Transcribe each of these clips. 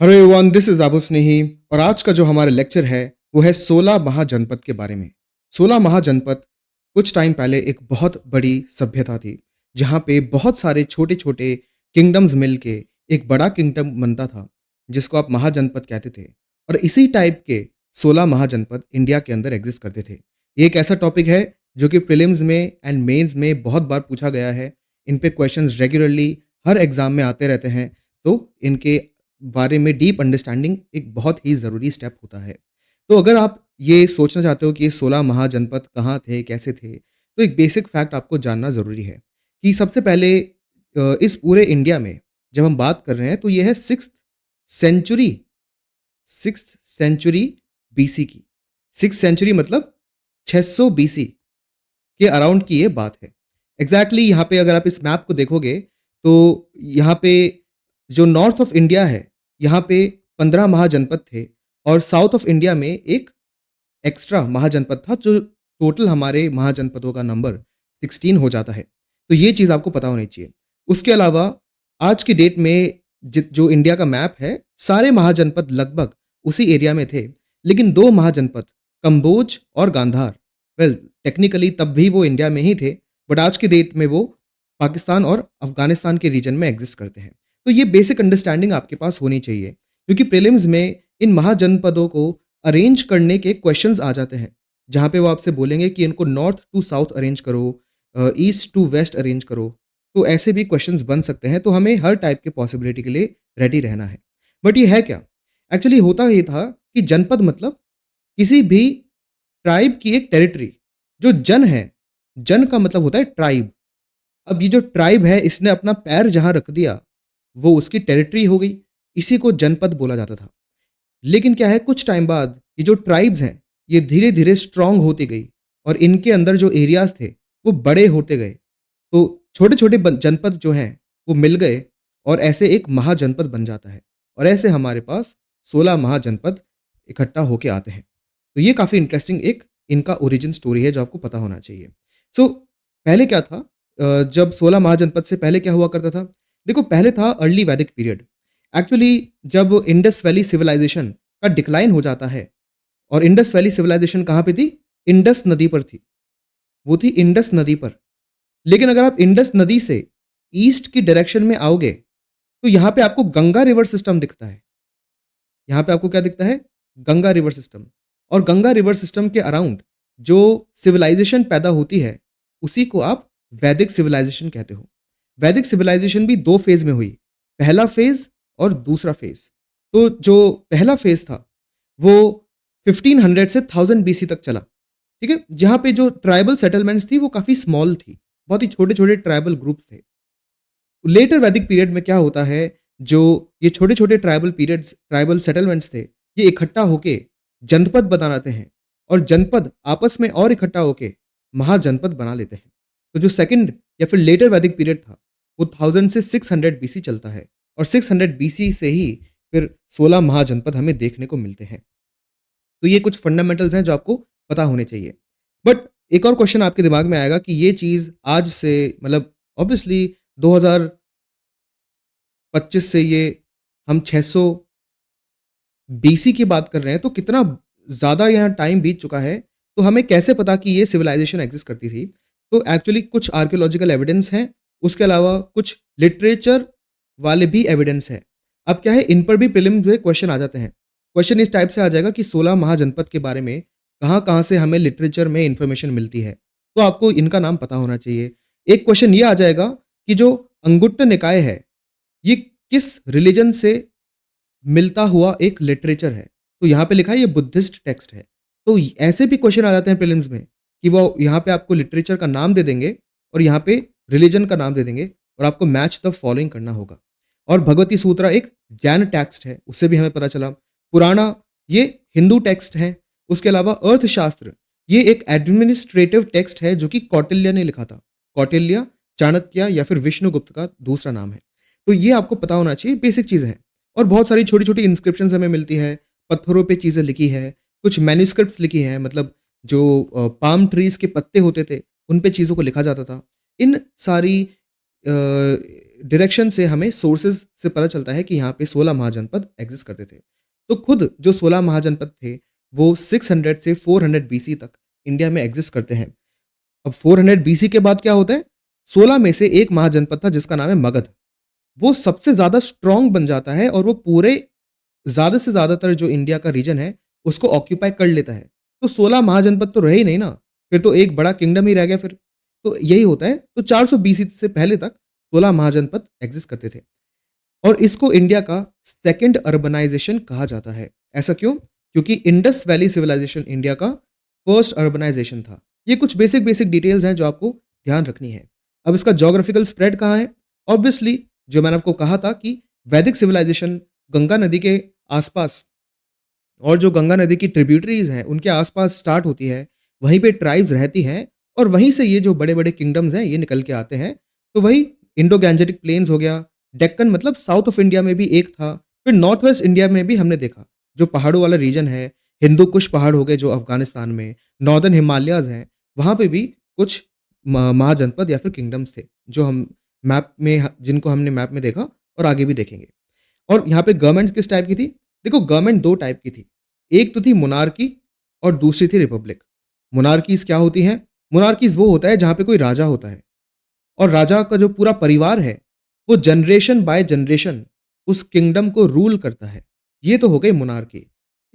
Hello everyone, this is Abu Snehi. और आज का जो हमारा लेक्चर है वो है 16 महाजनपद के बारे में। 16 महाजनपद कुछ टाइम पहले एक बहुत बड़ी सभ्यता थी, जहाँ पे बहुत सारे छोटे छोटे किंगडम्स मिलके एक बड़ा किंगडम बनता था, जिसको आप महाजनपद कहते थे। और इसी टाइप के 16 महाजनपद इंडिया के अंदर एग्जिस्ट करते थे। ये एक ऐसा टॉपिक है जो कि प्रीलिम्स में एंड मेंस में बहुत बार पूछा गया है। इन पे क्वेश्चंस रेगुलरली हर एग्जाम में आते रहते हैं। तो इनके बारे में डीप अंडरस्टैंडिंग एक बहुत ही ज़रूरी स्टेप होता है। तो अगर आप ये सोचना चाहते हो कि ये 16 महाजनपद कहाँ थे, कैसे थे, तो एक बेसिक फैक्ट आपको जानना ज़रूरी है कि सबसे पहले इस पूरे इंडिया में जब हम बात कर रहे हैं तो ये है सेंचुरी 6th सेंचुरी बीसी की। 6th सेंचुरी मतलब 600 बीसी के अराउंड की ये बात है। एग्जैक्टली यहाँ पे अगर आप इस मैप को देखोगे तो यहाँ पे जो नॉर्थ ऑफ इंडिया है, यहाँ पे 15 महाजनपद थे और साउथ ऑफ इंडिया में एक एक्स्ट्रा महाजनपद था, जो टोटल हमारे महाजनपदों का नंबर 16 हो जाता है। तो ये चीज़ आपको पता होनी चाहिए। उसके अलावा आज की डेट में जो इंडिया का मैप है, सारे महाजनपद लगभग उसी एरिया में थे, लेकिन 2 महाजनपद कंबोज और गांधार, वेल टेक्निकली तब भी वो इंडिया में ही थे, बट आज की डेट में वो पाकिस्तान और अफगानिस्तान के रीजन में एग्जिस्ट करते हैं। तो ये बेसिक अंडरस्टैंडिंग आपके पास होनी चाहिए, क्योंकि प्रीलिम्स में इन महाजनपदों को अरेंज करने के क्वेश्चंस आ जाते हैं, जहाँ पे वो आपसे बोलेंगे कि इनको नॉर्थ टू साउथ अरेंज करो, ईस्ट टू वेस्ट अरेंज करो। तो ऐसे भी क्वेश्चंस बन सकते हैं, तो हमें हर टाइप के पॉसिबिलिटी के लिए रेडी रहना है। बट ये है क्या? एक्चुअली होता ये था कि जनपद मतलब किसी भी ट्राइब की एक टेरिटरी। जो जन है, जन का मतलब होता है ट्राइब। अब ये जो ट्राइब है, इसने अपना पैर जहाँ रख दिया, वो उसकी टेरिटरी हो गई। इसी को जनपद बोला जाता था। लेकिन क्या है, कुछ टाइम बाद ये जो ट्राइब्स हैं, ये धीरे-धीरे स्ट्रॉन्ग होती गई और इनके अंदर जो एरियाज़ थे, वो बड़े होते गए। तो छोटे-छोटे जनपद जो हैं, वो मिल गए और ऐसे एक महाजनपद बन जाता है। और ऐसे हमारे पास 16 महाजनपद इकट्ठा होके आते हैं। तो ये काफ़ी इंटरेस्टिंग एक इनका ओरिजिन स्टोरी है, जो आपको पता होना चाहिए। सो पहले क्या था, जब 16 महाजनपद से पहले क्या हुआ करता था? देखो, पहले था अर्ली वैदिक पीरियड। एक्चुअली जब इंडस वैली सिविलाइजेशन का डिक्लाइन हो जाता है, और इंडस वैली सिविलाइजेशन कहाँ पे थी? इंडस नदी पर थी। वो थी इंडस नदी पर। लेकिन अगर आप इंडस नदी से ईस्ट की डायरेक्शन में आओगे, तो यहाँ पे आपको गंगा रिवर सिस्टम दिखता है। यहाँ पे आपको क्या दिखता है? Ganga river system. और गंगा रिवर सिस्टम के अराउंड जो सिविलाइजेशन पैदा होती है, उसी को आप वैदिक सिविलाइजेशन कहते हो। वैदिक सिविलाइजेशन भी 2 फेज़ में हुई, पहला फेज़ और दूसरा फेज़। तो जो पहला फेज़ था, वो 1500 से 1000 बीसी तक चला, ठीक है? जहाँ पे जो ट्राइबल सेटलमेंट्स थी, वो काफ़ी स्मॉल थी, बहुत ही छोटे-छोटे ट्राइबल ग्रुप्स थे। लेटर वैदिक पीरियड में क्या होता है, जो ये छोटे-छोटे ट्राइबल सेटलमेंट्स थे, ये इकट्ठा होके जनपद बनाते हैं और जनपद आपस में और इकट्ठा होके महाजनपद बना लेते हैं। तो जो सेकंड या फिर लेटर वैदिक पीरियड था, वो 1000 से 600 बीसी चलता है और 600 बीसी से ही फिर 16 महाजनपद हमें देखने को मिलते हैं। तो ये कुछ फंडामेंटल्स हैं जो आपको पता होने चाहिए। बट एक और क्वेश्चन आपके दिमाग में आएगा कि ये चीज़ आज से, मतलब ऑब्वियसली 2025 से ये हम 600 बीसी की बात कर रहे हैं, तो कितना ज़्यादा यहाँ टाइम बीत चुका है, तो हमें कैसे पता कि ये सिविलाइजेशन एग्जिस्ट करती थी? तो एक्चुअली कुछ आर्कियोलॉजिकल एविडेंस हैं, उसके अलावा कुछ लिटरेचर वाले भी एविडेंस हैं। अब क्या है, इन पर भी प्रीलिम्स में क्वेश्चन आ जाते हैं। क्वेश्चन इस टाइप से आ जाएगा कि 16 महाजनपद के बारे में कहाँ-कहाँ से हमें लिटरेचर में इन्फॉर्मेशन मिलती है, तो आपको इनका नाम पता होना चाहिए। एक क्वेश्चन ये आ जाएगा कि जो अंगुट्ट निकाय है, ये किस रिलीजन से मिलता हुआ एक लिटरेचर है? तो यहाँ पे लिखा है ये बुद्धिस्ट टेक्स्ट है। तो ऐसे भी क्वेश्चन आ जाते हैं प्रीलिम्स में कि वो यहाँ पे आपको लिटरेचर का नाम दे देंगे और यहाँ पे रिलीजन का नाम दे देंगे और आपको मैच द फॉलोइंग करना होगा। और भगवती सूत्रा एक जैन टेक्स्ट है, उससे भी हमें पता चला। पुराना ये हिंदू टेक्स्ट है। उसके अलावा अर्थशास्त्र ये एक एडमिनिस्ट्रेटिव टेक्स्ट है, जो कि कौटिल्य ने लिखा था। कौटिल्य, चाणक्य या फिर विष्णुगुप्त का दूसरा नाम है। तो ये आपको पता होना चाहिए, बेसिक चीज़ें हैं। और बहुत सारी छोटी-छोटी इंस्क्रिप्शंस हमें मिलती है, पत्थरों पे चीज़ें लिखी है, कुछ मैन्युस्क्रिप्ट्स लिखी हैं, मतलब जो पाम ट्रीज़ के पत्ते होते थे, उन पे चीज़ों को लिखा जाता था। इन सारी डायरेक्शन से हमें सोर्सेज़ से पता चलता है कि यहाँ पे 16 महाजनपद एग्ज़िस्ट करते थे। तो खुद जो 16 महाजनपद थे, वो 600 से 400 बीसी तक इंडिया में एग्ज़िस्ट करते हैं। अब 400 बीसी के बाद क्या होता है? 16 में से एक महाजनपद था जिसका नाम है मगध। वो सबसे ज़्यादा स्ट्रॉन्ग बन जाता है और वो पूरे ज़्यादा से ज़्यादातर जो इंडिया का रीजन है, उसको ऑक्यूपाई कर लेता है। तो 16 महाजनपद तो रहे ही नहीं ना, फिर तो एक बड़ा किंगडम ही रह गया फिर। तो यही होता है, तो 400 बीसी से पहले तक 16 महाजनपद एग्ज़िस्ट करते थे और इसको इंडिया का सेकंड अर्बनाइज़ेशन कहा जाता है। ऐसा क्यों? क्योंकि इंडस वैली सिविलाइज़ेशन इंडिया का फर्स्ट अर्बनाइज़ेशन था। ये कुछ बेसिक डिटेल्स हैं जो आपको ध्यान रखनी है। अब इसका ज्योग्राफिकल स्प्रेड कहाँ है? ऑब्वियसली जो मैंने आपको कहा था कि वैदिक सिविलाइज़ेशन गंगा नदी के आसपास और जो गंगा नदी की ट्रिब्यूटरीज़ हैं, उनके आसपास स्टार्ट होती है, वहीं पे ट्राइब्स रहती हैं और वहीं से ये जो बड़े-बड़े किंगडम्स हैं, ये निकल के आते हैं। तो वही इंडो गैंजेटिक प्लेन्स हो गया, डेक्कन मतलब साउथ ऑफ इंडिया में भी एक था, फिर नॉर्थ वेस्ट इंडिया में भी हमने देखा, जो पहाड़ों वाला रीजन है, हिंदू कुश पहाड़ हो गए जो अफ़गानिस्तान में, नॉर्दर्न हिमालयाज़ हैं, वहाँ पे भी कुछ महाजनपद या फिर किंगडम्स थे, जो हम मैप में जिनको हमने मैप में देखा और आगे भी देखेंगे। और यहाँ पे गवर्नमेंट किस टाइप की थी? देखो गवर्नमेंट 2 टाइप की थी। एक तो थी मोनार्की और दूसरी थी रिपब्लिक। मोनार्कीज़ क्या होती हैं? मोनार्कीज़ वो होता है जहाँ पे कोई राजा होता है और राजा का जो पूरा परिवार है, वो जनरेशन बाय जनरेशन उस किंगडम को रूल करता है। ये तो हो गई मोनार्की।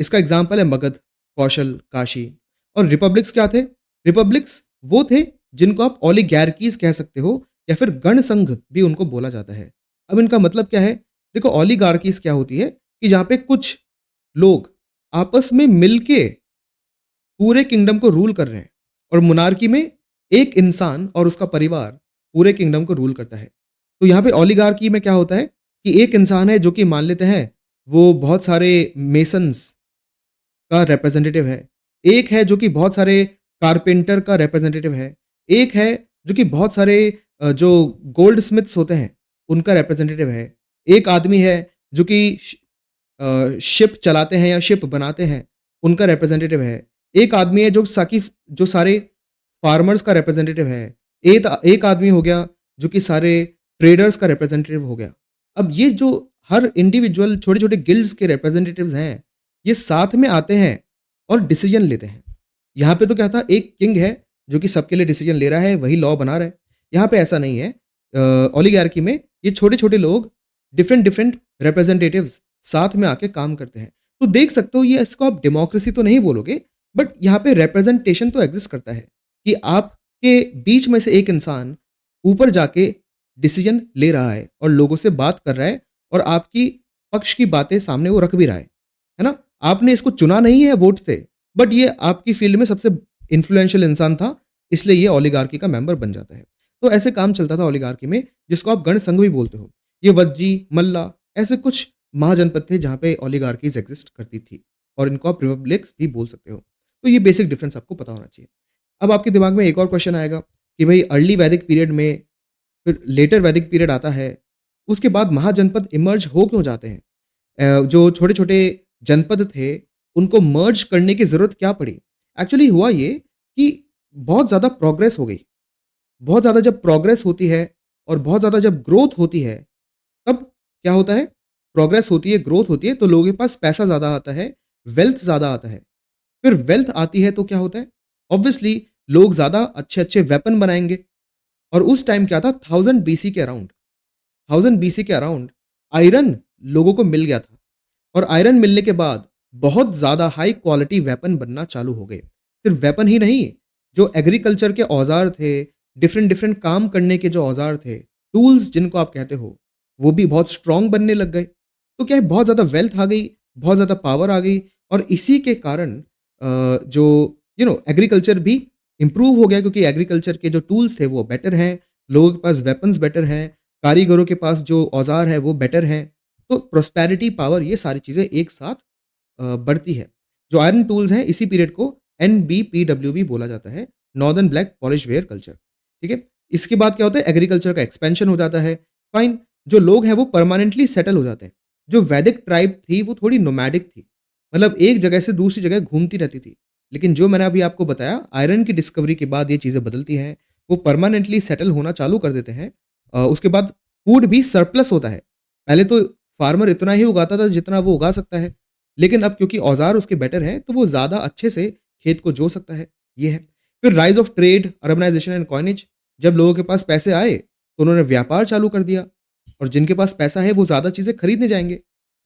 इसका एग्ज़ाम्पल है मगध, कौशल, काशी। और रिपब्लिक्स क्या थे? रिपब्लिक्स वो थे जिनको आप ओलिगार्कीज़ कह सकते हो या फिर गण संघ भी उनको बोला जाता है। अब इनका मतलब क्या है? देखो ओलिगार्कीज़ क्या होती है कि जहाँ पे कुछ लोग आपस में मिलके पूरे किंगडम को रूल कर रहे हैं और मोनार्की में एक इंसान और उसका परिवार पूरे किंगडम को रूल करता है। तो यहाँ पे ओलिगार्की में क्या होता है कि एक इंसान है जो कि मान लेते हैं वो बहुत सारे मेसन्स का रिप्रेजेंटेटिव है। एक है जो कि बहुत सारे कारपेंटर का रिप्रेजेंटेटिव है। एक है जो कि बहुत सारे जो गोल्ड स्मिथ्स होते हैं उनका रिप्रेजेंटेटिव है। एक आदमी है जो कि शिप चलाते हैं या शिप बनाते हैं, उनका रिप्रेजेंटेटिव है। एक आदमी है जो सारे फार्मर्स का रिप्रेजेंटेटिव है। एक आदमी हो गया जो कि सारे ट्रेडर्स का रिप्रेजेंटेटिव हो गया। अब ये जो हर इंडिविजुअल छोटे-छोटे गिल्ड्स के रिप्रेजेंटेटिव्स हैं, ये साथ में आते हैं और डिसीजन लेते हैं। यहाँ पे तो क्या था एक किंग है जो कि सबके लिए डिसीजन ले रहा है, वही लॉ बना रहा है। यहाँ पे ऐसा नहीं है। ओलिगार्की में ये छोटे-छोटे लोग डिफरेंट रिप्रेजेंटेटिव्स साथ में आके काम करते हैं। तो देख सकते हो ये इसको आप डेमोक्रेसी तो नहीं बोलोगे, बट यहाँ पे रिप्रेजेंटेशन तो एग्ज़िस्ट करता है कि आपके बीच में से एक इंसान ऊपर जाके डिसीजन ले रहा है और लोगों से बात कर रहा है और आपकी पक्ष की बातें सामने वो रख भी रहा है ना? आपने इसको चुना नहीं है वोट से, बट ये आपकी फील्ड में सबसे इन्फ्लुएंशियल इंसान था, इसलिए ये ओलिगार्की का मेंबर बन जाता है। तो ऐसे काम चलता था ओलिगार्की में, जिसको आप गण संघ भी बोलते हो। ये वज्जी, मल्ला ऐसे कुछ महाजनपद थे जहाँ पे ओलिगार्कीज़ एग्ज़िस्ट करती थी और इनको आप रिपब्लिक्स भी बोल सकते हो। तो ये बेसिक डिफरेंस आपको पता होना चाहिए। अब आपके दिमाग में एक और क्वेश्चन आएगा कि भई अर्ली वैदिक पीरियड में फिर लेटर वैदिक पीरियड आता है, उसके बाद महाजनपद इमर्ज हो क्यों जाते हैं? जो छोटे-छोटे जनपद थे, उनको मर्ज करने की ज़रूरत क्या पड़ी? एक्चुअली हुआ ये कि बहुत ज़्यादा प्रोग्रेस हो गई। बहुत ज़्यादा जब प्रोग्रेस होती है और बहुत ज़्यादा जब ग्रोथ होती है, तब क्या होता है? प्रोग्रेस होती है, ग्रोथ होती है, तो लोगों के पास पैसा ज़्यादा आता है, वेल्थ ज़्यादा आता है। फिर वेल्थ आती है तो क्या होता है? ऑब्वियसली लोग ज़्यादा अच्छे-अच्छे वेपन बनाएँगे और उस टाइम क्या था 1000 बीसी के अराउंड 1000 बीसी के अराउंड आयरन लोगों को मिल गया था और आयरन मिलने के बाद बहुत ज़्यादा हाई क्वालिटी वेपन बनना चालू हो गए। सिर्फ वेपन ही नहीं, जो एग्रीकल्चर के औज़ार थे, डिफरेंट काम करने के जो औज़ार थे, टूल्स जिनको आप कहते हो, वो भी बहुत स्ट्रॉन्ग बनने लग गए। तो क्या है बहुत ज़्यादा वेल्थ आ गई, बहुत ज़्यादा पावर आ गई और इसी के कारण जो एग्रीकल्चर भी इम्प्रूव हो गया क्योंकि एग्रीकल्चर के जो टूल्स थे वो बेटर हैं, लोगों के पास वेपन्स बेटर हैं, कारीगरों के पास जो औज़ार है वो बेटर हैं। तो प्रॉस्पेरिटी, पावर ये सारी चीज़ें एक साथ बढ़ती है। जो आयरन टूल्स हैं इसी पीरियड को एनबीपीडब्ल्यू भी बोला जाता है, northern black polish ware culture, ठीक है? इसके बाद क्या होता है एग्रीकल्चर का एक्सपेंशन हो जाता है, फाइन। जो लोग हैं वो परमानेंटली सेटल हो जाते हैं। जो वैदिक ट्राइब थी वो थोड़ी नोमैडिक थी, मतलब एक जगह से दूसरी जगह घूमती रहती थी। लेकिन जो मैंने अभी आपको बताया आयरन की डिस्कवरी के बाद ये चीज़ें बदलती हैं, वो परमानेंटली सेटल होना चालू कर देते हैं। उसके बाद फूड भी सरप्लस होता है। पहले तो फार्मर इतना ही उगाता था जितना वो उगा सकता है, लेकिन अब क्योंकि औज़ार उसके बेटर हैं, तो वो ज़्यादा अच्छे से खेत को जो सकता है, ये है। फिर rise of trade, urbanization and coinage, जब लोगों के पास पैसे आए, तो उन्होंने व्यापार चालू कर दिया और जिनके पास पैसा है, वो ज़्यादा चीज़ें खरीदने जाएँगे।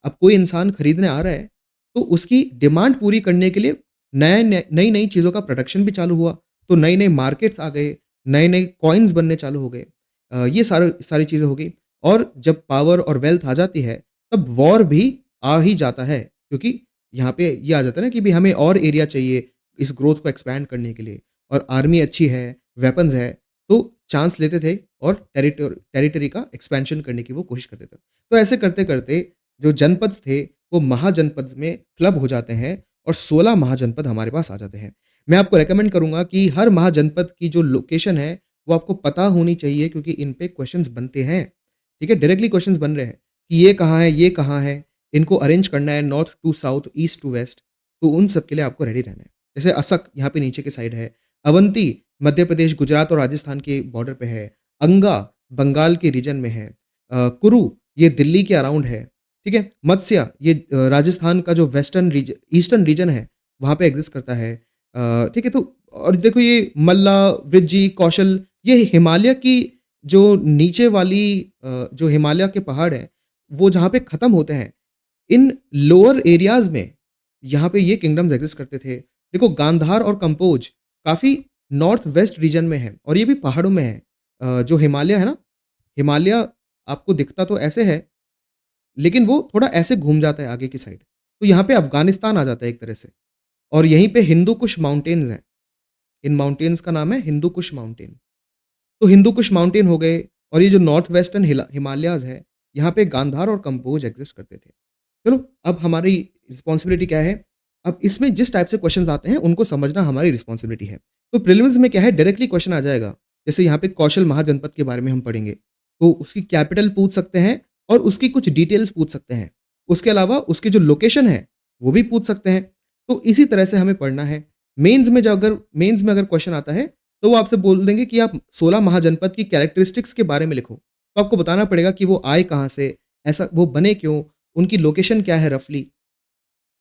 अब कोई इंसान खरीदने आ रहा है, तो उसकी डिमांड पूरी करने के लिए नई-नई चीज़ों का प्रोडक्शन भी चालू हुआ, तो नए-नए मार्केट्स आ गए, नए-नए कॉइन्स बनने चालू हो गए। ये सारी चीज़ें हो गई और जब पावर और वेल्थ आ जाती है, तब वॉर भी आ ही जाता है, क्योंकि यहाँ पे ये आ जाता है ना कि भई हमें और एरिया चाहिए इस ग्रोथ को एक्सपैंड करने के लिए और आर्मी अच्छी है, वेपन्स है, तो चांस लेते थे और टेरिटरी का एक्सपेंशन करने की वो कोशिश करते थे। तो ऐसे करते-करते जो जनपद थे, वो महाजनपद में क्लब हो जाते हैं और 16 महाजनपद हमारे पास आ जाते हैं। मैं आपको रिकमेंड करूँगा कि हर महाजनपद की जो लोकेशन है, वो आपको पता होनी चाहिए क्योंकि इन पे क्वेश्चन्स बनते हैं। ठीक है? डायरेक्टली क्वेश्चन्स बन रहे हैं कि ये कहाँ है, ये कहाँ है? इनको अरेंज करना है north to south, east to west, तो उन सब के लिए आपको रेडी रहना है। जैसे असक यहाँ पे नीचे की साइड है, अवंती मध्य प्रदेश, गुजरात और राजस्थान के बॉर्डर पे है, अंगा बंगाल के रीजन में है, कुरु ये दिल्ली के अराउंड है, ठीक है? मत्स्य ये राजस्थान का जो ईस्टर्न रीजन है, वहाँ पे एग्ज़िस्ट करता है। ठीक है? तो और देखो ये मल्ला, वृज्जी, कौशल ये हिमालय की जो नीचे वाली जो हिमालय के पहाड़ हैं, वो जहाँ पे ख़त्म होते हैं, इन लोअर एरियाज़ में यहाँ पे ये किंगडम्स एग्ज़िस्ट करते थे। देखो गांधार और कंपोज काफ़ी नॉर्थ वेस्ट रीजन में है और ये भी पहाड़ों में है। जो हिमालय है ना, हिमालय आपको दिखता तो ऐसे है, लेकिन वो थोड़ा ऐसे घूम जाता है आगे की साइड। तो यहाँ पे अफ़गानिस्तान आ जाता है एक तरह से और यहीं पे हिंदू कुश माउंटेन्स हैं। इन माउंटेन्स का नाम है हिंदू कुश माउंटेन। तो हिंदू कुश माउंटेन हो गए और ये जो नॉर्थ वेस्टर्न हिमालयाज़ है, यहाँ पे गांधार और कंपोज एग्ज़िस्ट करते थे। चलो, अब हमारी रिस्पॉन्सिबिलिटी क्या है? अब इसमें जिस टाइप से क्वेश्चन्स आते हैं, उनको समझना हमारी रिस्पॉन्सिबिलिटी है। तो प्रीलिम्स में क्या है, डायरेक्टली क्वेश्चन आ जाएगा। जैसे यहाँ पे कौशल महाजनपद के बारे में हम पढ़ेंगे, तो उसकी कैपिटल पूछ सकते हैं और उसकी कुछ डिटेल्स पूछ सकते हैं। उसके अलावा उसकी जो लोकेशन है, वो भी पूछ सकते हैं। तो इसी तरह से हमें पढ़ना है। मेंस में अगर क्वेश्चन आता है, तो वो आपसे बोल देंगे कि आप 16 महाजनपद की कैरेक्टरिस्टिक्स के बारे में लिखो। तो आपको बताना पड़ेगा कि वो आए कहाँ से? ऐसा वो बने क्यों? उनकी लोकेशन क्या है रफली?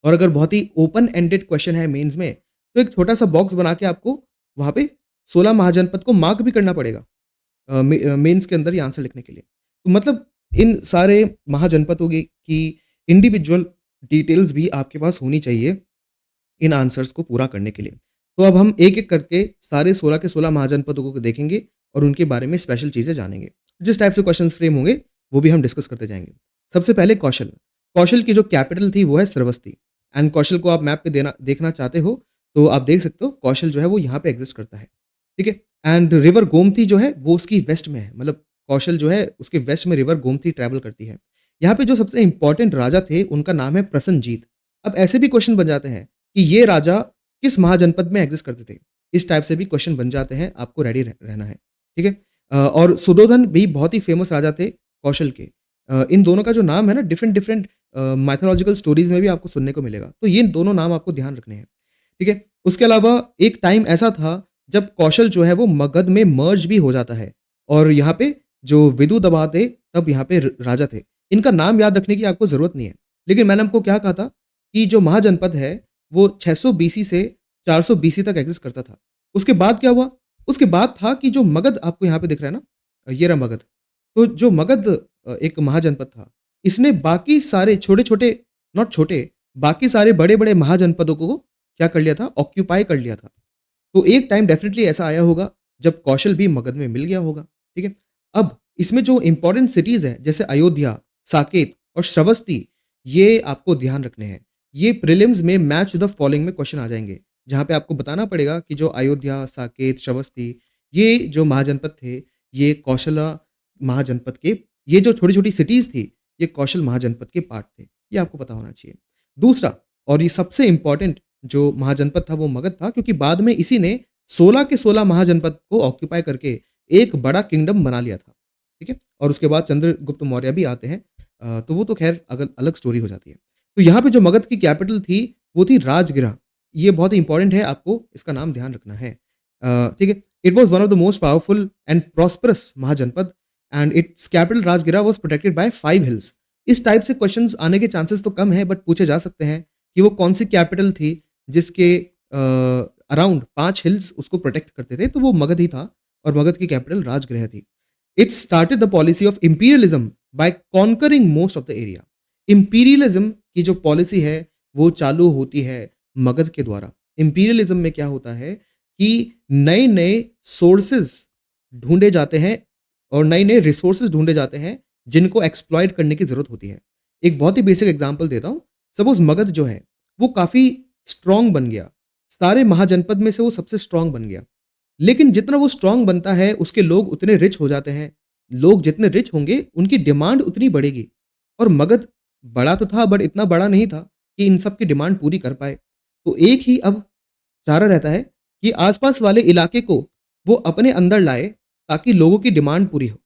और अगर बहुत ही ओपन एंडेड क्वेश्चन है मेंस में, तो एक छोटा-सा बॉक्स बना के आपको वहाँ पे 16 महाजनपद को मार्क भी करना पड़ेगा मेंस के अंदर ये आंसर लिखने के लिए। तो मतलब इन सारे महाजनपदों की इंडिविजुअल डिटेल्स भी आपके पास होनी चाहिए इन आंसर्स को पूरा करने के लिए। तो अब हम एक-एक करके सारे 16 के 16 महाजनपदों को देखेंगे और उनके बारे में स्पेशल चीज़ें जानेंगे। जिस टाइप से क्वेश्चन्स फ्रेम होंगे, वो भी हम डिस्कस करते जाएँगे। सबसे पहले कौशल। कौशल की जो कैपिटल थी वो है श्रावस्ती एंड कौशल को आप मैप पे देखना चाहते हो, तो आप देख सकते हो कौशल जो है वो यहाँ पे एग्ज़िस्ट करता है। ठीक है? एंड रिवर गोमती जो है वो उसकी वेस्ट में है। मतलब कौशल जो है उसके वेस्ट में रिवर गोमती ट्रैवल करती है। यहाँ पे जो सबसे इम्पोर्टेंट राजा थे उनका नाम है प्रसन्नजीत। अब ऐसे भी क्वेश्चन बन जाते हैं कि ये राजा किस महाजनपद में एग्ज़िस्ट करते थे? इस टाइप से भी क्वेश्चन बन जाते हैं, आपको रेडी रहना है। ठीक है? और सुधोधन भी बहुत ही फेमस राजा थे कौशल के। इन दोनों का जो नाम है ना डिफरेंट माइथोलॉजिकल स्टोरीज़ में भी आपको सुनने को मिलेगा। तो ये दोनों नाम आपको ध्यान रखने हैं। ठीक है? उसके अलावा एक टाइम ऐसा था जब कौशल जो है वो मगध में मर्ज भी हो जाता है और यहाँ पे जो विदुदबा थे तब यहाँ पे राजा थे। इनका नाम याद रखने की आपको ज़रूरत नहीं है। लेकिन मैंने आपको क्या कहा था कि जो महाजनपद है वो 600 बीसी से 400 बीसी तक एग्ज़िस्ट करता था। उसके बाद क्या हुआ? उसके बाद था कि जो मगध आपको यहाँ पे दिख रहा है ना, ये रहा मगध। तो जो मगध एक महाजनपद था, इसने बाकी सारे छोटे-छोटे नॉट छोटे, बाकी सारे बड़े-बड़े महाजनपदों को क्या कर लिया था? ऑक्यूपाई कर लिया था। तो एक टाइम डेफ़िनिटली ऐसा आया होगा जब कौशल भी मगध में मिल गया होगा। ठीक है? अब इसमें जो इम्पोर्टेंट सिटीज़ हैं जैसे अयोध्या, साकेत और श्रावस्ती, ये आपको ध्यान रखने हैं। ये प्रीलिम्स में मैच द फॉलोइंग में क्वेश्चन आ जाएँगे, जहाँ पे आपको बताना पड़ेगा कि जो अयोध्या, साकेत, श्रावस्ती ये जो महाजनपद थे, ये कौशला महाजनपद के ये जो छोटी-छोटी सिटीज़ थी, ये कौशल महाजनपद के पार्ट थे। ये आपको पता होना चाहिए। दूसरा और ये सबसे इम्पोर्टेंट जो महाजनपद था वो मगध था क्योंकि बाद में इसी ने 16 के 16 महाजनपद को ऑक्यूपाई करके एक बड़ा किंगडम बना लिया था। ठीक है? और उसके बाद चंद्रगुप्त मौर्य भी आते हैं। तो वो तो ख़ैर अलग स्टोरी हो जाती है। तो यहाँ पे जो मगध की कैपिटल थी, वो थी राजगृह। ये बहुत ही इम्पोर्टेंट है, आपको इसका नाम ध्यान रखना है। ठीक है? It was one of the most powerful and prosperous mahajanapada and its capital Rajgira was protected by 5 hills. इस टाइप से क्वेश्चंस आने के चांसेस तो कम है, बट पूछे जा सकते हैं कि वो कौन सी कैपिटल थी जिसके अराउंड 5 हिल्स उसको प्रोटेक्ट करते थे, तो वो मगध ही था और मगध की कैपिटल राजगृह थी। It started the policy of imperialism by conquering most of the area. Imperialism की जो पॉलिसी है वो चालू होती है मगध के द्वारा। इंपीरियलिज्म में क्या होता है कि नए-नए सोर्सेस ढूँढे जाते हैं और नए-नए रिसोर्सेस ढूँढे जाते हैं जिनको एक्सप्लॉइट करने की ज़रूरत होती है। एक बहुत ही बेसिक एग्ज़ाम्पल देता हूँ। सपोज़ मगध जो है वो काफ़ी स्ट्रॉन्ग बन गया। सारे महाजनपद में से वो सबसे स्ट्रॉन्ग बन गया। लेकिन जितना वो स्ट्रॉन्ग बनता है उसके लोग उतने रिच हो जाते हैं। लोग जितने रिच होंगे उनकी डिमांड उतनी बढ़ेगी और मगध बड़ा तो था बट इतना बड़ा नहीं था कि इन सब की डिमांड पूरी कर पाए। तो एक ही अब चारा रहता है कि आस-पास वाले इलाके को वो अपने अंदर लाए ताकि लोगों की डिमांड पूरी हो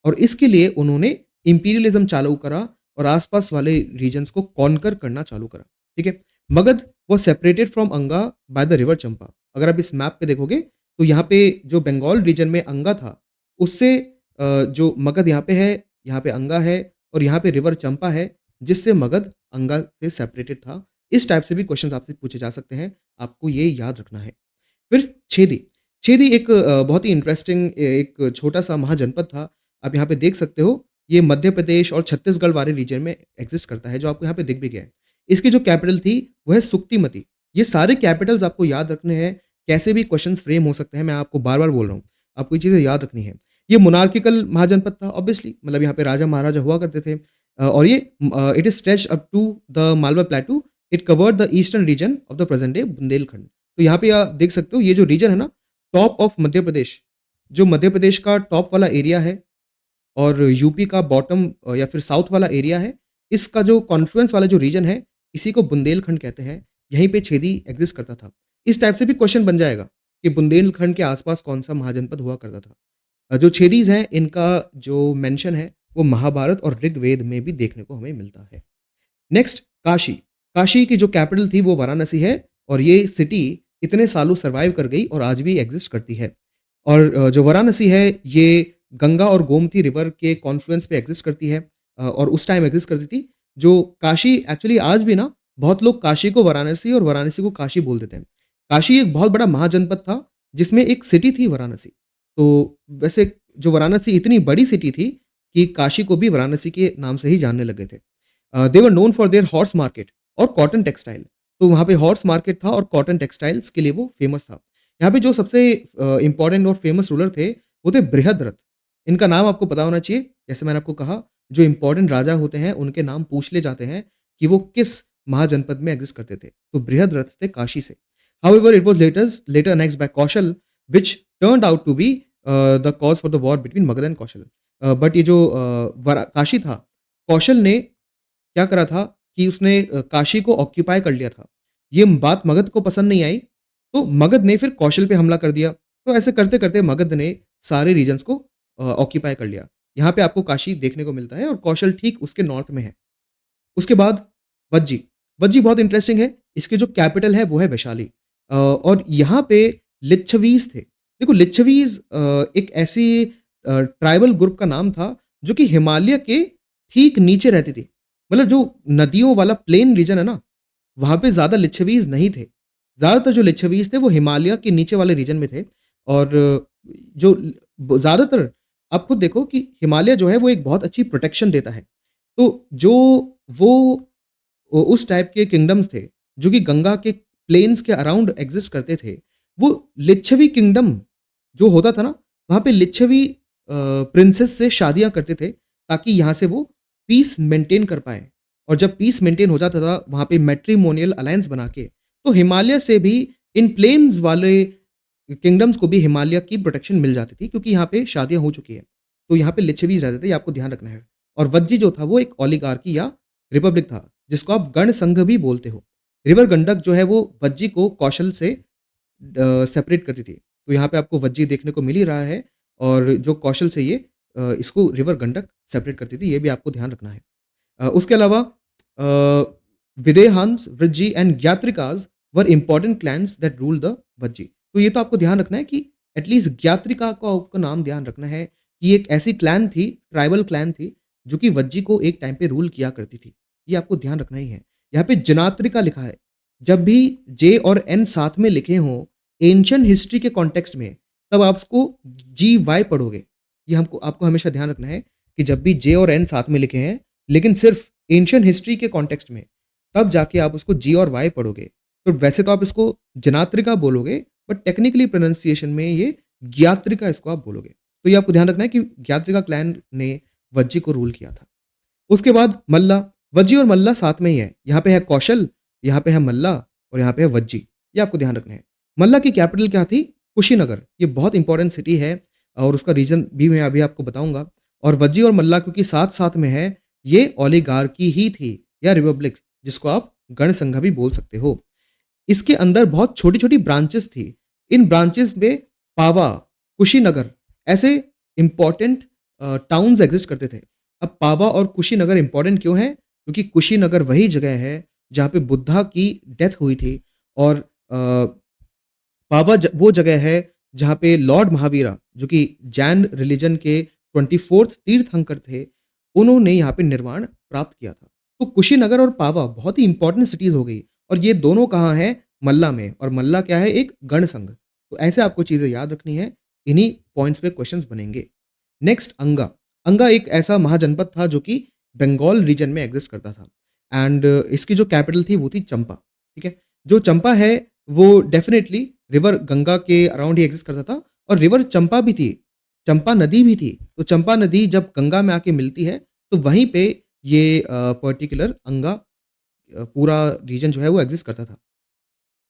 और इसके लिए उन्होंने इंपीरियलिज्म चालू करा और आस-पास वाले रीजन्स को कॉन्कर करना चालू करा। ठीक है? मगध वाज़ सेपरेटेड फ्रॉम अंगा बाय द रिवर चंपा। अगर आप इस मैप पे देखोगे तो यहाँ पे जो बंगाल रीजन में अंगा था, उससे जो मगध यहाँ पे अंगा है और यहाँ पे रिवर चंपा है, जिससे मगध अंगा से सेपरेटेड था। इस टाइप से भी क्वेश्चंस आपसे पूछे जा सकते हैं, आपको ये याद रखना है। फिर छेदी। छेदी एक बहुत ही इंटरेस्टिंग एक छोटा-सा महाजनपद था। आप यहाँ पे देख सकते हो, ये मध्य प्रदेश और छत्तीसगढ़ वाले रीजन में एग्ज़िस्ट करता है, जो आपको यहाँ पे दिख भी गया है। इसकी जो कैपिटल थी, वो है सुक्तिमती। ये सारे कैपिटल्स आपको याद रखने हैं, कैसे भी क्वेश्चंस फ्रेम हो सकते हैं, मैं आपको बार-बार बोल रहा हूँ। आपको ये चीज़ें याद रखनी है। ये मोनार्किकल महाजनपद था ऑब्वियसली, मतलब यहाँ पे राजा-महाराजा हुआ करते थे। और ये it is stretched up to the Malwa plateau. It covered the eastern region of the present day Bundelkhand. तो यहाँ पे आप देख सकते हो, ये जो रीजन है ना, टॉप ऑफ मध्य प्रदेश, जो मध्य प्रदेश का टॉप वाला एरिया है और यूपी का बॉटम या फिर साउथ वाला एरिया है, इसका जो कॉन्फ्लुएंस वाला जो रीजन है, इसी को बुंदेलखंड कहते हैं। यहीं पे छेदी एग्ज़िस्ट करता था। इस टाइप से भी क्वेश्चन बन जाएगा कि बुंदेलखंड के आस-पास कौन-सा महाजनपद हुआ करता था। जो छेदीज़ हैं, इनका जो मेंशन है, वो महाभारत और ऋग्वेद में भी देखने को हमें मिलता है। नेक्स्ट काशी। काशी की जो कैपिटल थी वो वाराणसी है और ये सिटी इतने सालों सर्वाइव कर गई और आज भी एग्ज़िस्ट करती है। और जो वाराणसी है ये गंगा और गोमती रिवर के कॉन्फ्लुएंस पे एग्ज़िस्ट करती है और उस टाइम एग्ज़िस्ट करती थी। जो काशी एक्चुअली आज भी ना बहुत लोग काशी को वाराणसी और वाराणसी को काशी बोल देते हैं। काशी एक बहुत बड़ा महाजनपद था जिसमें एक सिटी थी वाराणसी। तो वैसे जो वाराणसी इतनी बड़ी सिटी थी कि काशी को भी वाराणसी के नाम से ही जानने लगे थे। They were known for their horse market और कॉटन टेक्सटाइल। तो वहाँ पे हॉर्स मार्केट था और कॉटन टेक्सटाइल्स के लिए वो फेमस था। यहाँ पे जो सबसे इम्पोर्टेंट और फेमस रूलर थे, वो थे बृहद्रथ। इनका नाम आपको पता होना चाहिए। जैसे मैंने आपको कहा, जो इम्पोर्टेंट राजा होते हैं, उनके नाम पूछ ले जाते हैं कि वो किस महाजनपद में एग्ज़िस्ट करते थे। तो बृहद्रथ थे काशी से। However it was later annexed by Kaushal which turned out to be the cause for the war between Magadh and Kaushal. But ये जो काशी था, कौशल ने क्या करा था कि उसने काशी को ऑक्यूपाई कर लिया था। ये बात मगध को पसंद नहीं आई, तो मगध ने फिर कौशल पे हमला कर दिया। तो ऐसे करते-करते मगध ने सारे रीजन्स को ऑक्यूपाई कर लिया। यहाँ पे आपको काशी देखने को मिलता है और कौशल ठीक उसके नॉर्थ में है। उसके बाद वज्जी। वज्जी बहुत इंटरेस्टिंग है। इसकी जो कैपिटल है वो है वैशाली। और यहाँ पे लिच्छवीज़ थे। देखो लिच्छवीज़ एक ऐसी ट्राइबल ग्रुप का नाम था जो कि हिमालय के ठीक नीचे रहती थी। मतलब जो नदियों वाला प्लेन रीजन है ना, वहाँ पे ज़्यादा लिच्छवीज़ नहीं थे। ज़्यादातर जो लिच्छवीज़ थे वो हिमालय के नीचे वाले रीजन में थे और जो ज़्यादातर आप खुद देखो कि हिमालय जो है वो एक बहुत अच्छी प्रोटेक्शन देता है। तो जो वो उस टाइप के किंगडम्स थे, जो कि गंगा के प्लेन्स के अराउंड एग्ज़िस्ट करते थे, वो लिच्छवी किंगडम जो होता था ना, वहाँ पे लिच्छवी प्रिंसेस से शादियाँ करते थे ताकि यहाँ से वो पीस मेंटेन कर पाएँ। और जब पीस मेंटेन हो जाता था वहाँ पे मैट्रिमोनियल अलायंस बना के, तो हिमालय से भी इन प्लेन्स वाले किंगडम्स को भी हिमालय की प्रोटेक्शन मिल जाती थी क्योंकि यहाँ पे शादियाँ हो चुकी हैं। तो यहाँ पे लिच्छवीज़ रहते थे, ये आपको ध्यान रखना है। और वज्जी जो था वो एक ओलिगार्की या रिपब्लिक था, जिसको आप गण संघ भी बोलते हो। रिवर गंडक जो है वो वज्जी को कौशल से सेपरेट करती थी। तो यहाँ पे आपको वज्जी देखने को मिल ही रहा है और जो कौशल से ये इसको रिवर गंडक सेपरेट करती थी, ये भी आपको ध्यान रखना है। उसके अलावा Videhas, Vrijji and Jnatrikas were important clans that ruled the Vajji. तो ये तो आपको ध्यान रखना है कि एटलीस्ट ज्ञात्रिका का आपको नाम ध्यान रखना है कि एक ऐसी क्लैन थी, ट्राइबल क्लैन थी, जो कि वज्जी को एक टाइम पे रूल किया करती थी। ये आपको ध्यान रखना ही है। यहाँ पे जनात्रिका लिखा है। जब भी जे और एन साथ में लिखे हों, एंशिएंट हिस्ट्री के कॉन्टेक्स्ट में, तब आप उसको जी-वाई पढ़ोगे। ये हमको आपको हमेशा ध्यान रखना है कि जब भी जे और एन साथ में लिखे हैं, लेकिन सिर्फ़ एंशिएंट हिस्ट्री के कॉन्टेक्स्ट में, तब जाके आप उसको जी और वाई पढ़ोगे। तो वैसे तो आप इसको जनात्रिका बोलोगे, बट टेक्निकली प्रोनंसिएशन में ये ज्ञात्रिका इसको आप बोलोगे। तो ये आपको ध्यान रखना है कि ज्ञात्रिका क्लैन ने वज्जी को रूल किया था। उसके बाद मल्ला, वज्जी और मल्ला साथ में ही है। यहाँ पे है कौशल, यहाँ पे है मल्ला और यहाँ पे है वज्जी। ये आपको ध्यान रखना है। मल्ला की कैपिटल क्या थी? कुशीनगर। ये बहुत इंपॉर्टेंट सिटी है और उसका रीज़न भी मैं अभी आपको बताऊँगा। और वज्जी और मल्ला क्योंकि साथ-साथ में है, ये ओलिगार्की ही थी या रिपब्लिक, जिसको आप गणसंघ भी बोल सकते हो। इसके अंदर बहुत छोटी-छोटी ब्रांचेस थी। इन ब्रांचेस में पावा, कुशीनगर ऐसे इम्पोर्टेंट टाउन्स एग्ज़िस्ट करते थे। अब पावा और कुशीनगर इम्पोर्टेंट क्यों हैं? क्योंकि कुशीनगर वही जगह है जहाँ पे बुद्धा की डेथ हुई थी और पावा वो जगह है जहाँ पे लॉर्ड महावीरा जो कि जैन रिलीजन के 24th तीर्थंकर थे, उन्होंने यहाँ पे निर्वाण प्राप्त किया था। तो कुशीनगर और पावा बहुत ही इंपॉर्टेंट सिटीज़ हो गई और ये दोनों कहाँ हैं? मल्ला में और मल्ला क्या है? एक गण संघ। तो ऐसे आपको चीज़ें याद रखनी है, इन्हीं पॉइंट्स पे क्वेश्चंस बनेंगे। नेक्स्ट अंगा। अंगा एक ऐसा महाजनपद था जो कि बंगाल रीजन में एग्ज़िस्ट करता था एंड इसकी जो कैपिटल थी वो थी चंपा, ठीक है? जो चंपा है वो डेफ़िनेटली रिवर गंगा के अराउंड ही एग्ज़िस्ट करता था और रिवर चंपा भी थी, चंपा नदी भी थी। तो चंपा नदी जब गंगा में आके मिलती है, तो वहीं पे ये पर्टिकुलर अंगा पूरा रीजन जो है वो एग्ज़िस्ट करता था।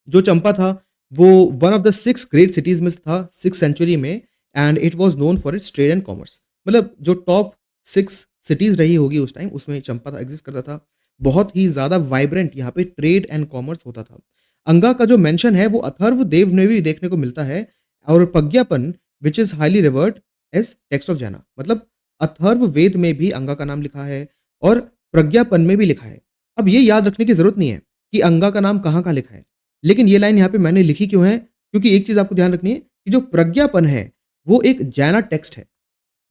जो चंपा था, वो one of the 6 great cities में से था 6th सेंचुरी में and it was known for its trade and commerce. मतलब जो टॉप 6 सिटीज़ रही होगी उस टाइम, उसमें चंपा था एग्ज़िस्ट करता था। बहुत ही ज़्यादा वाइब्रेंट यहाँ पे ट्रेड एंड कॉमर्स होता था। अंगा का जो मेंशन है वो अथर्ववेद में भी देखने को मिलता है और Prajnapana which is highly revered as text of Jaina. मतलब अथर्ववेद में भी अंगा का नाम लिखा है और प्रज्ञापन में भी लिखा है। अब ये याद रखने की ज़रूरत नहीं है कि अंगा का नाम कहाँ-कहाँ लिखा है। लेकिन ये लाइन यहाँ पे मैंने लिखी क्यों है? क्योंकि एक चीज़ आपको ध्यान रखनी है कि जो प्रज्ञापन है, वो एक जैना टेक्स्ट है।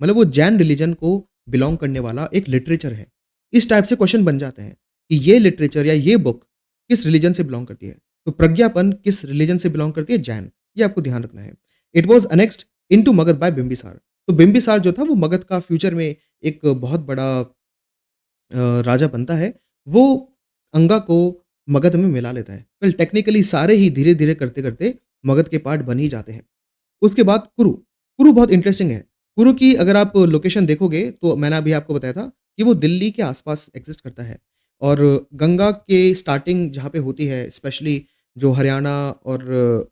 मतलब वो जैन रिलीजन को बिलॉन्ग करने वाला एक लिटरेचर है। इस टाइप से क्वेश्चन बन जाते हैं कि ये लिटरेचर या ये बुक किस रिलीजन से बिलॉन्ग करती है? तो प्रज्ञापन किस रिलीजन से बिलॉन्ग करती है? जैन। ये आपको ध्यान रखना है। It was annexed into Magadh by Bimbisara. तो बिंबिसार जो था वो मगध का फ्यूचर में एक बहुत बड़ा राजा बनता है, वो अंगा को मगध में मिला लेता है। वेल टेक्निकली सारे ही धीरे-धीरे करते-करते मगध के पार्ट बन ही जाते हैं। उसके बाद कुरु। कुरु बहुत इंटरेस्टिंग है। कुरु की अगर आप लोकेशन देखोगे तो मैंने अभी आपको बताया था कि वो दिल्ली के आस-पास एग्ज़िस्ट करता है और गंगा के स्टार्टिंग जहाँ पे होती है स्पेशली जो हरियाणा और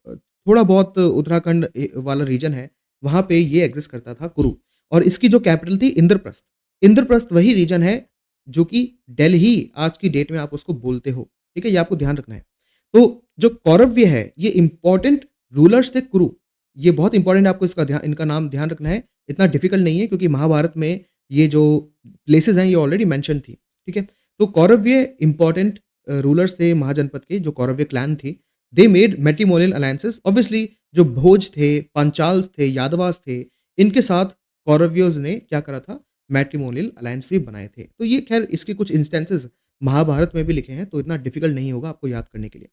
थोड़ा बहुत उत्तराखंड वाला रीजन है, वहाँ पे ये एग्ज़िस्ट करता था कुरु और इसकी जो कैपिटल थी इंद्रप्रस्थ। इंद्रप्रस्थ वही रीजन है जो कि दिल्ली आज की डेट में आप उसको बोलते हो, ठीक है? ये आपको ध्यान रखना है। तो जो कौरव्य है, ये इम्पोर्टेंट रूलर्स थे कुरु। ये बहुत इम्पोर्टेंट है आपको इनका नाम ध्यान रखना है। इतना डिफ़िकल्ट नहीं है क्योंकि महाभारत में ये जो प्लेसेस हैं ये ऑलरेडी मेंशन थी, ठीक है? तो कौरव्य इम्पोर्टेंट रूलर्स थे महाजनपद के जो कौरव्य क्लैन थी। They made matrimonial alliances obviously जो भोज थे, पांचाल्स थे, यादवास थे, इनके साथ कौरव्योस ने क्या करा था मैट्रिमोनियल अलायंस भी बनाए थे। तो ये ख़ैर इसके कुछ इंस्टेंसेस महाभारत में भी लिखे हैं तो इतना डिफ़िकल्ट नहीं होगा आपको याद करने के लिए।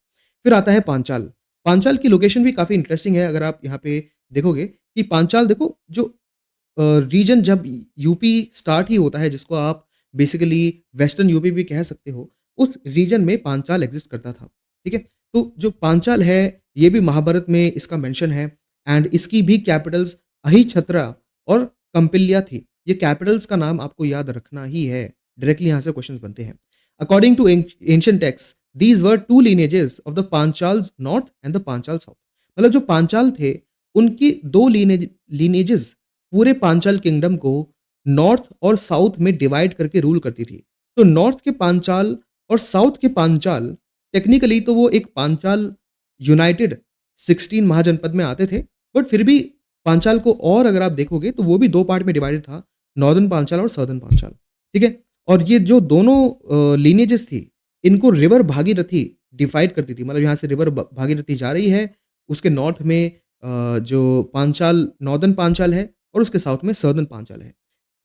फिर आता है पांचाल। पांचाल की लोकेशन भी काफ़ी इंटरेस्टिंग है अगर आप यहाँ पे देखोगे कि पांचाल देखो जो रीजन जब यूपी स्टार्ट ही होता है जिसको आप बेसिकली वेस्टर्न यूपी भी कह सकते हो, उस रीजन में पांचाल एग्ज़िस्ट करता था, ठीक है? तो जो पांचाल है, ये भी महाभारत में इसका मेंशन है एंड इसकी भी कैपिटल्स अहिछत्रा और कंपिल्या थी। ये कैपिटल्स का नाम आपको याद रखना ही है, डायरेक्टली यहाँ से क्वेश्चन्स बनते हैं। According to ancient text, these were 2 lineages of the Panchals north and the Panchal south. मतलब जो पांचाल थे, उनकी 2 लिनेजेस पूरे पांचाल किंगडम को नॉर्थ और साउथ में डिवाइड करके रूल करती थी। तो नॉर्थ के पांचाल और साउथ के पांचाल टेक्निकली तो वो एक पांचाल यूनाइटेड 16 महाजनपद में आते थे, बट फिर भी पांचाल को और अगर आप देखोगे तो वो भी 2 पार्ट में डिवाइडेड था, नॉर्दर्न पांचाल और सदर्न पांचाल, ठीक है? और ये जो दोनों लिनेजेस थी, इनको रिवर भागीरथी डिवाइड करती थी। मतलब यहाँ से रिवर भागीरथी जा रही है, उसके नॉर्थ में जो पांचाल नॉर्दर्न पांचाल है और उसके साउथ में सदर्न पांचाल है।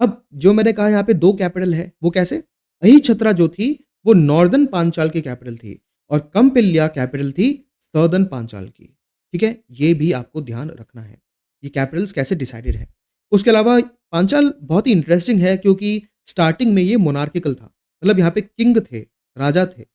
अब जो मैंने कहा यहाँ पे 2 कैपिटल है, वो कैसे? अहिछत्रा जो थी, वो नॉर्दर्न पांचाल की कैपिटल थी और कंपिल्या कैपिटल थी सदर्न पांचाल की, ठीक है? ये भी आपको ध्यान रखना है, ये कैपिटल्स कैसे डिसाइडेड है। उसके अलावा पांचाल बहुत ही इंटरेस्टिंग है क्योंकि स्टार्टिंग में ये मोनार्किकल था, मतलब यहाँ पे किंग थे, राजा थे।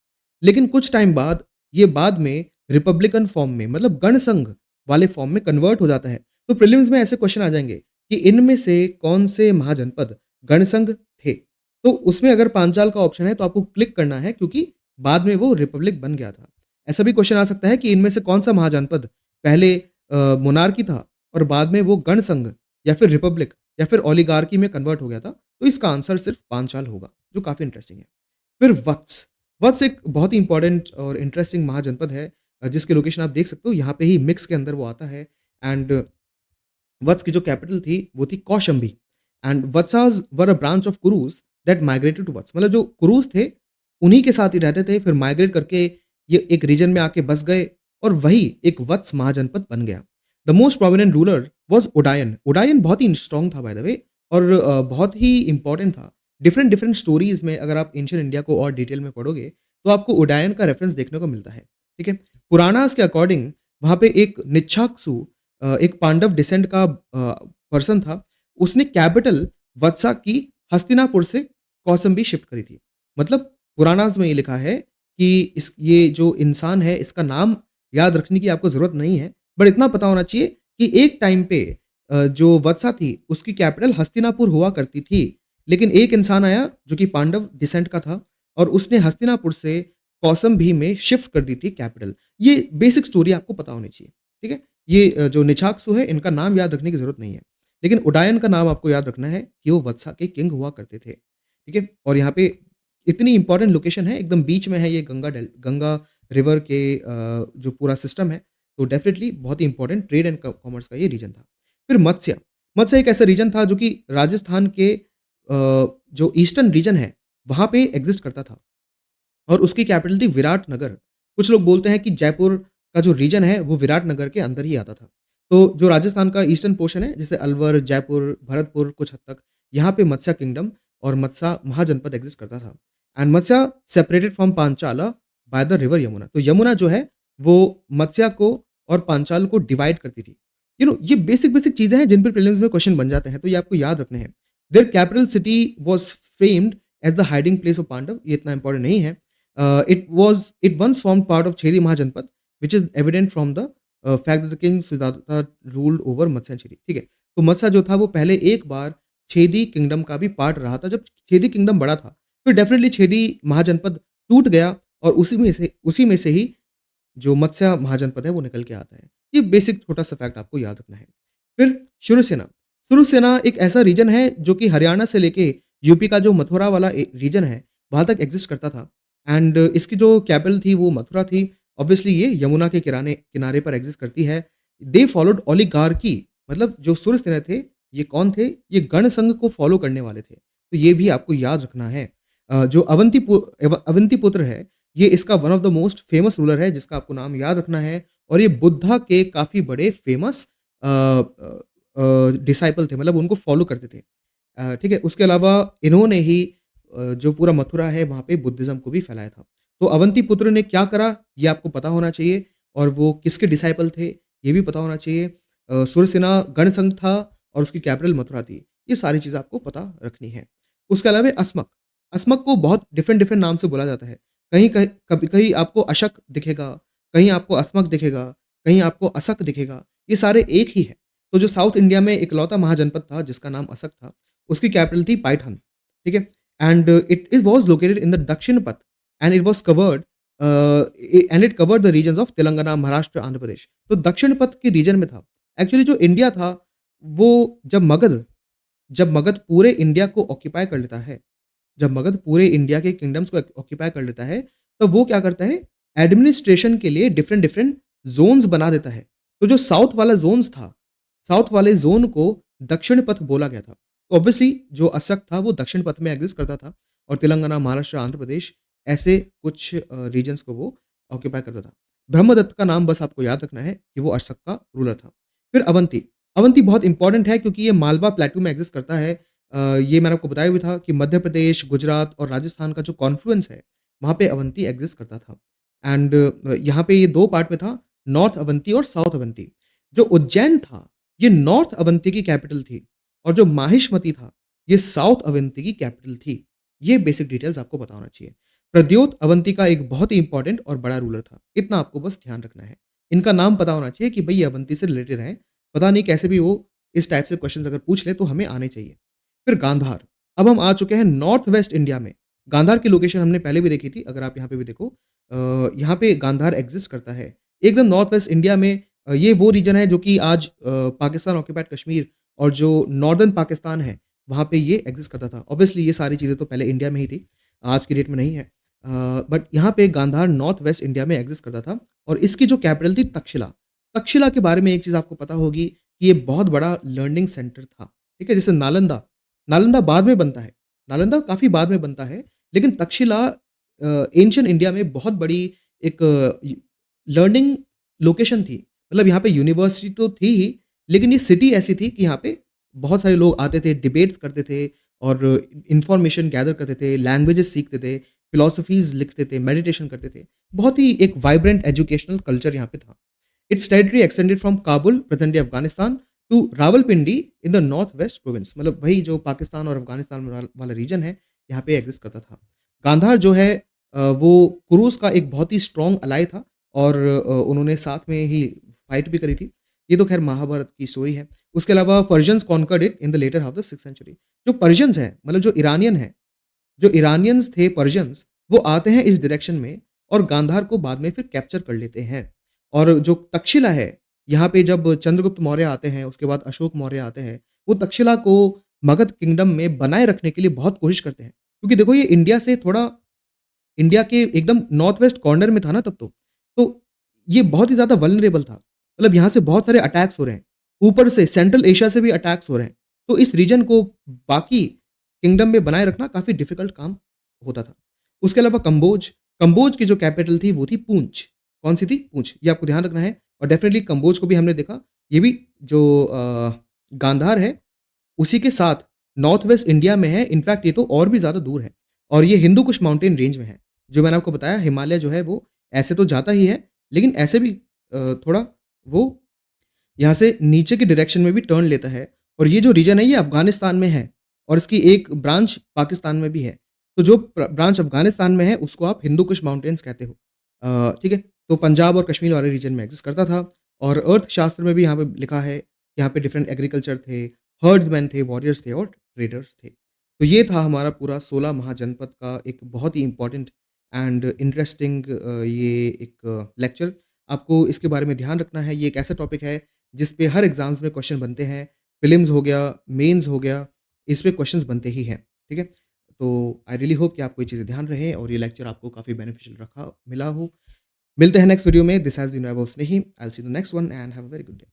लेकिन कुछ टाइम बाद, ये बाद में रिपब्लिकन फॉर्म में मतलब गणसंघ वाले फॉर्म में कन्वर्ट हो जाता है। तो प्रीलिम्स में ऐसे क्वेश्चन आ जाएँगे कि इनमें से कौन से महाजनपद गणसंघ थे? तो उसमें अगर पांचाल का ऑप्शन है तो आपको क्लिक करना है क्योंकि बाद में वो रिपब्लिक बन गया था। ऐसा भी क्वेश्चन आ सकता है कि इनमें से कौन-सा महाजनपद पहले मोनार्की था और बाद में वो गणसंघ या फिर रिपब्लिक या फिर ओलिगार्की में कन्वर्ट हो गया था। तो इसका आंसर सिर्फ पांचाल होगा, जो काफ़ी इंटरेस्टिंग है। फिर वत्स, वत्स एक बहुत ही इम्पोर्टेंट और इंटरेस्टिंग महाजनपद है जिसकी लोकेशन आप देख सकते हो, यहाँ पे ही मिक्स के अंदर वो आता है एंड वत्स की जो कैपिटल थी, वो थी Kaushambi and Vatsas were a branch of Kurus that migrated to Vats मतलब जो कुरुस थे, उन्हीं के साथ ही रहते थे, फिर माइग्रेट करके ये एक रीजन में आके बस गए और वही एक वत्स महाजनपद बन गया। The most prominent ruler was Udayan. Udayan बहुत ही स्ट्रॉन्ग था बाय द वे और बहुत ही इम्पोर्टेंट था। डिफरेंट डिफरेंट स्टोरीज़ में अगर आप एंशिएंट इंडिया को और डिटेल में पढ़ोगे, तो आपको उडायन का रेफरेंस देखने को मिलता है, ठीक है? पुराणास के अकॉर्डिंग वहाँ पे एक निच्छाक्सु एक पांडव डिसेंट का पर्सन था, उसने कैपिटल वत्सा की हस्तिनापुर से कौसंबी शिफ्ट करी थी। मतलब पुराणाज़ में ये लिखा है कि इस ये जो इंसान है, इसका नाम याद रखने की आपको ज़रूरत नहीं है, बट इतना पता होना चाहिए कि एक टाइम पे जो वत्सा थी, उसकी कैपिटल हस्तिनापुर हुआ करती थी। लेकिन एक इंसान आया, जो कि पांडव डिसेंट का था और उसने हस्तिनापुर से कौसंबी में शिफ्ट कर दी थी कैपिटल। ये बेसिक स्टोरी आपको पता होनी चाहिए, ठीक है? ये जो निछाक्सु है, इनका नाम याद रखने की ज़रूरत नहीं है। लेकिन उडायन का नाम आपको याद रखना है कि वो वत्सा के किंग हुआ करते थे, ठीक है? और यहाँ पे इतनी इम्पोर्टेंट लोकेशन है, एकदम बीच में है ये गंगा रिवर के जो पूरा सिस्टम है, तो डेफ़िनिटली बहुत ही इम्पोर्टेंट ट्रेड एंड कॉमर्स का ये रीजन था। फिर मत्स्य, मत्स्य एक ऐसा रीजन था जो कि राजस्थान के जो ईस्टर्न रीजन है, वहाँ पे एक्सिस्ट करता था। और उसकी कैपिटल थी विराटनगर। कुछ लोग बोलते हैं कि जयपुर का जो रीजन है वो विराटनगर के अंदर ही आता था। तो जो राजस्थान का ईस्टर्न पोर्शन है जैसे अलवर, जयपुर, भरतपुर कुछ हद तक, यहाँ पे मत्स्या किंगडम और मत्स्या महाजनपद एक्सिस्ट करता था। And Matsya separated from Panchala by the river Yamuna. तो यमुना जो है वो मत्स्या को और पांचाल को डिवाइड करती थी। ये बेसिक-बेसिक चीज़ें हैं जिन पे प्रीलिम्स में क्वेश्चन बन जाते हैं, तो ये आपको याद रखने हैं। Their capital city was famed as the hiding place of Pandava, ये इतना इम्पोर्टेंट नहीं है। It once formed part of Chedi Mahajanpad, which is evident from the fact that the king Siddhartha ruled over Matsya and Chedi. ठीक है, तो मत्स्य जो था वो पहले एक बार छेदी किंगडम का भी पार्ट रहा था। जब छेदी किंगडम बड़ा था, फिर डेफिनेटली छेदी महाजनपद टूट गया और उसी में से ही जो मत्स्य महाजनपद है वो निकल के आता है। ये बेसिक छोटा-सा फैक्ट आपको याद रखना है। फिर शुरसेना, शुरसेना एक ऐसा रीजन है जो कि हरियाणा से लेके यूपी का जो मथुरा वाला रीजन है, वहाँ तक एक्सिस्ट करता था एंड इसकी जो कैपिटल थी वो मथुरा थी। ऑब्वियसली ये यमुना के किराने किनारे पर एक्सिस्ट करती है। दे फॉलोड ओलिगार्की मतलब जो सुरसेना थे, ये कौन थे? ये गणसंघ को फॉलो करने वाले थे। तो ये भी आपको याद रखना है। जो अवंतीपुत्र है, ये इसका one of the most famous ruler है जिसका आपको नाम याद रखना है और ये बुद्धा के काफ़ी बड़े फेमस डिसाइपल थे मतलब उनको फॉलो करते थे। ठीक है? उसके अलावा इन्होंने ही जो पूरा मथुरा है वहाँ पे बुद्धिज़्म को भी फैलाया था। तो अवंतीपुत्र ने क्या करा ये आपको पता होना चाहिए और वो किसके डिसाइपल थे ये भी पता होना चाहिए। सुरसेना गणसंघ था और उसकी कैपिटल मथुरा थी। ये सारी चीज़ें आपको पता रखनी है। उसके अलावा अस्मक, अस्मक को बहुत डिफरेंट डिफरेंट नाम से बोला जाता है। कहीं कहीं कभी कहीं आपको अशक दिखेगा, कहीं आपको अस्मक दिखेगा, कहीं आपको असक दिखेगा। ये सारे एक ही है। तो जो साउथ इंडिया में इकलौता महाजनपद था जिसका नाम असक था, उसकी कैपिटल थी पाइथन। ठीक है? And it is was located in the Dakshin Path and it was covered and it covered the regions of Telangana, Maharashtra, Andhra Pradesh. तो दक्षिण पथ के रीजन में था। एक्चुअली जो इंडिया था वो जब मगध पूरे इंडिया को ऑक्यूपाई कर लेता है, जब मगध पूरे इंडिया के किंगडम्स को ऑक्यूपाई कर लेता है, तो वो क्या करता है एडमिनिस्ट्रेशन के लिए डिफरेंट डिफरेंट ज़ोन्स बना देता है। तो जो साउथ वाला ज़ोन्स था, साउथ वाले ज़ोन को दक्षिण पथ बोला गया था। तो ऑब्वियसली जो असक था वो दक्षिण पथ में एग्ज़िस्ट करता था और तेलंगाना, महाराष्ट्र, आंध्र प्रदेश ऐसे कुछ रीजन्स को वो ऑक्यूपाई करता था। ब्रह्मदत्त का नाम बस आपको याद रखना है कि वो असक का रूलर था। फिर अवंती, अवंती बहुत इंपॉर्टेंट है क्योंकि ये मालवा प्लेटू में एग्ज़िस्ट करता है। ये मैंने आपको बताया भी था कि मध्य प्रदेश, गुजरात और राजस्थान का जो कॉन्फ्लुएंस है, वहाँ पे अवंती एग्ज़िस्ट करता था। एंड यहाँ पे ये 2 पार्ट में था, नॉर्थ अवंती और साउथ अवंती। जो उज्जैन था, ये नॉर्थ अवंती की कैपिटल थी और जो माहिष्मती था, ये साउथ अवंती की कैपिटल थी। ये बेसिक डिटेल्स आपको पता होना चाहिए। प्रद्योत अवंती का एक बहुत ही इंपॉर्टेंट और बड़ा रूलर था। इतना आपको बस ध्यान रखना है। इनका नाम पता होना चाहिए कि भई ये अवंती से रिलेटेड हैं। पता नहीं कैसे भी वो इस टाइप से क्वेश्चंस अगर पूछ ले तो हमें आने चाहिए। फिर गांधार, अब हम आ चुके हैं नॉर्थ वेस्ट इंडिया में। गांधार की लोकेशन हमने पहले भी देखी थी, अगर आप यहाँ पे भी देखो यहाँ पे गांधार एग्ज़िस्ट करता है। एकदम नॉर्थ वेस्ट इंडिया में ये वो रीजन है जो कि आज पाकिस्तान ऑक्यूपाइड कश्मीर और जो नॉर्दर्न पाकिस्तान है, वहाँ पे ये एग्ज़िस्ट करता था। ऑब्वियसली ये सारी चीज़ें तो पहले इंडिया में ही थी, आज की डेट में नहीं है। बट यहाँ पे गांधार नॉर्थ वेस्ट इंडिया में एग्ज़िस्ट करता था और इसकी जो कैपिटल थी तक्षशिला। तक्षशिला के बारे में एक चीज़ आपको पता होगी कि ये बहुत बड़ा लर्निंग सेंटर था, ठीक है? जैसे नालंदा, नालंदा बाद में बनता है, नालंदा काफ़ी बाद में बनता है, लेकिन तक्षशिला एंशिएंट इंडिया में बहुत बड़ी एक लर्निंग लोकेशन थी। मतलब यहाँ पे यूनिवर्सिटी तो थी ही, लेकिन ये सिटी ऐसी थी कि यहाँ पे बहुत सारे लोग आते थे, डिबेट्स करते थे और इन्फॉर्मेशन गैदर करते थे, लैंग्वेजेस सीखते थे, फिलॉसफीज़ लिखते थे, मेडिटेशन करते थे। बहुत ही एक वाइब्रेंट एजुकेशनल कल्चर यहाँ पे था। Its territory extended from Kabul, present day Afghanistan to Rawalpindi in the north west province, मतलब वही जो पाकिस्तान और अफ़गानिस्तान वाला रीजन है, यहाँ पे एग्ज़िस्ट करता था। गांधार जो है वो कुरुस का एक बहुत ही स्ट्रॉन्ग अलाय था और उन्होंने साथ में ही फाइट भी करी थी। ये तो ख़ैर महाभारत की स्टोरी है। उसके अलावा Persians conquered it in the later half the 6th century. जो पर्शियंस हैं, मतलब जो ईरानियन हैं, जो ईरानियंस थे पर्शियंस, वो आते हैं इस डायरेक्शन में और गांधार को बाद में फिर कैप्चर कर लेते हैं। और जो तक्षशिला है, यहाँ पे जब चंद्रगुप्त मौर्य आते हैं, उसके बाद अशोक मौर्य आते हैं, वो तक्षशिला को मगध किंगडम में बनाए रखने के लिए बहुत कोशिश करते हैं। क्योंकि देखो ये इंडिया से थोड़ा इंडिया के एकदम नॉर्थ वेस्ट कॉर्नर में था ना तब तो। तो ये बहुत ही ज़्यादा वल्नरेबल था। मतलब यहाँ से बहुत सारे अटैक्स हो रहे हैं। ऊपर से सेंट्रल एशिया से भी अटैक्स हो रहे हैं। तो इस रीजन को बाकी किंगडम में बनाए रखना काफ़ी डिफ़िकल्ट काम होता था। उसके अलावा कंबोज, कंबोज की जो कैपिटल थी वो थी पूंछ। कौन-सी थी? पूंछ। ये आपको ध्यान रखना है और डेफ़िनिटली कंबोज को भी हमने देखा। ये भी जो गांधार है उसी के साथ नॉर्थ वेस्ट इंडिया में है, इनफैक्ट ये तो और भी ज़्यादा दूर है और ये हिंदू कुश माउंटेन रेंज में है। जो मैंने आपको बताया हिमालय जो है वो ऐसे तो जाता ही है, लेकिन ऐसे भी थोड़ा वो यहाँ से नीचे की डायरेक्शन में भी टर्न लेता है और ये जो रीजन है ये अफ़गानिस्तान में है और इसकी एक ब्रांच पाकिस्तान में भी है। तो जो ब्रांच अफ़गानिस्तान में है उसको आप हिंदू कुश माउंटेन्स कहते हो। ठीक है? तो पंजाब और कश्मीर वाले रीजन में एग्ज़िस्ट करता था और अर्थशास्त्र में भी यहाँ पे लिखा है, यहाँ पे डिफरेंट एग्रीकल्चर थे, हर्ड्समैन थे, वॉरियर्स थे और ट्रेडर्स थे। तो ये था हमारा पूरा 16 महाजनपद का एक बहुत ही इम्पोर्टेंट एंड इंटरेस्टिंग ये एक लेक्चर। आपको इसके बारे में ध्यान रखना है, ये एक ऐसा टॉपिक है जिस पे हर एग्ज़ाम्स में क्वेश्चन बनते हैं। प्रीलिम्स हो गया, मेंस हो गया, इस पे क्वेश्चन्स बनते ही हैं, ठीक है? तो आई रियली होप कि आपको ये चीज़ें ध्यान रहे और ये लेक्चर आपको काफ़ी बेनिफिशियल मिला हो। मिलते हैं नेक्स्ट वीडियो में। This has been Vaibhav Snehi. I will see you in the next one and have a very good day.